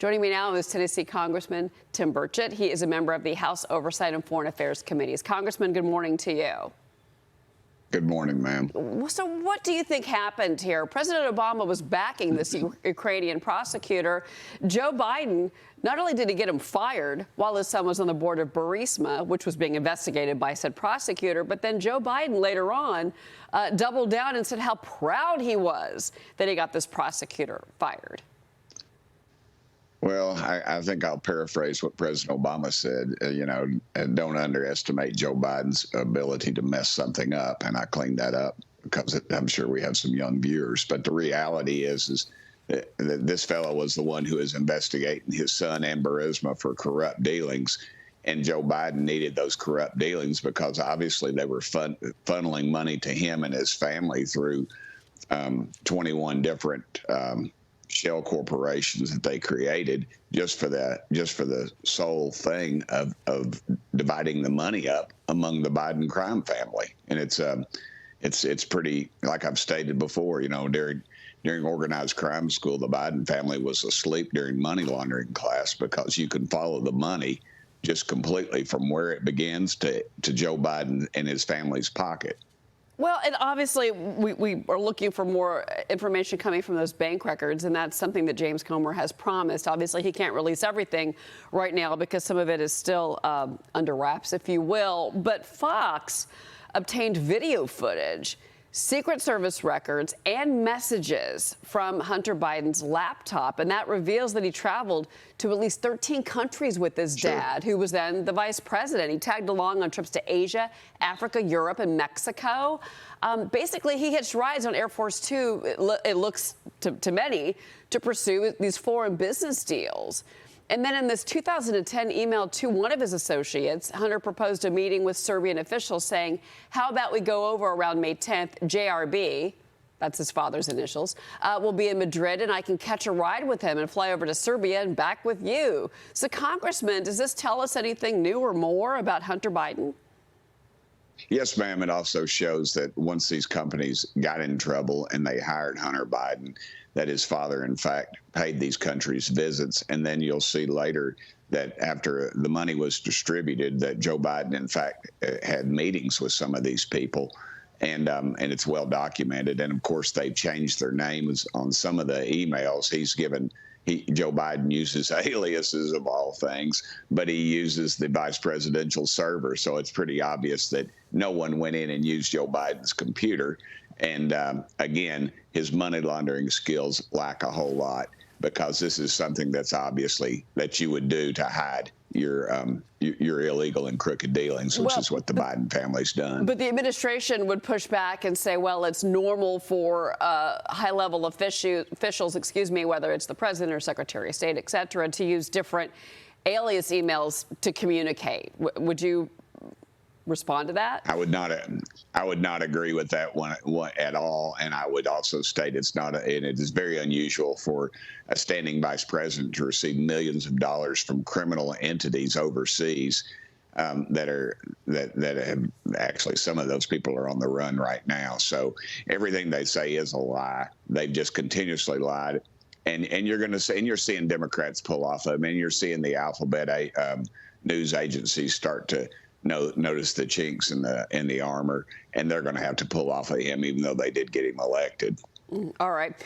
Joining me now is Tennessee Congressman Tim Burchett. He is a member of the House Oversight and Foreign Affairs Committees. Congressman, good morning to you. Good morning, ma'am. So what do you think happened here? President Obama was backing this Ukrainian prosecutor. Joe Biden, not only did he get him fired while his son was on the board of Burisma, which was being investigated by said prosecutor, but then Joe Biden later on doubled down and said how proud he was that he got this prosecutor fired. Well, I think I'll paraphrase what President Obama said, and don't underestimate Joe Biden's ability to mess something up. And I cleaned that up because I'm sure we have some young viewers. But the reality is that this fellow was the one who was investigating his son and Burisma for corrupt dealings. And Joe Biden needed those corrupt dealings because obviously they were funneling money to him and his family through 21 different shell corporations that they created just for the sole thing of dividing the money up among the Biden crime family. And it's pretty, like I've stated before, during organized crime school, the Biden family was asleep during money laundering class because you can follow the money just completely from where it begins to Joe Biden and his family's pocket. Well, and obviously we are looking for more information coming from those bank records, and that's something that James Comer has promised. Obviously, he can't release everything right now because some of it is still under wraps, if you will. But Fox obtained video footage, Secret Service records, and messages from Hunter Biden's laptop. And that reveals that he traveled to at least 13 countries with his dad, who was then the vice president. He tagged along on trips to Asia, Africa, Europe, and Mexico. Basically, he hitched rides on Air Force Two, it looks to many, to pursue these foreign business deals. And then in this 2010 email to one of his associates, Hunter proposed a meeting with Serbian officials saying, how about we go over around May 10th, JRB, that's his father's initials, will be in Madrid and I can catch a ride with him and fly over to Serbia and back with you. So, Congressman, does this tell us anything new or more about Hunter Biden? Yes, ma'am. It also shows that once these companies got in trouble and they hired Hunter Biden, that his father, in fact, paid these countries visits. And then you'll see later that after the money was distributed, that Joe Biden, in fact, had meetings with some of these people. And it's well documented. And, of course, they've changed their names on some of the emails. Joe Biden uses aliases of all things, but he uses the vice presidential server. So it's pretty obvious that no one went in and used Joe Biden's computer. And again, his money laundering skills lack a whole lot because this is something that's obviously that you would do to hide your illegal and crooked dealings, which is what the Biden family's done. But the administration would push back and say, well, it's normal for high-level officials, whether it's the president or secretary of state, et cetera, to use different alias emails to communicate. Would you respond to that? I would not agree with that one at all, and I would also state it is very unusual for a standing vice president to receive millions of dollars from criminal entities overseas that have actually, some of those people are on the run right now. So everything they say is a lie. They've just continuously lied. And you're seeing Democrats pull off of them, and you're seeing the alphabet news agencies start to notice the chinks in the armor, and they're going to have to pull off of him, even though they did get him elected. All right.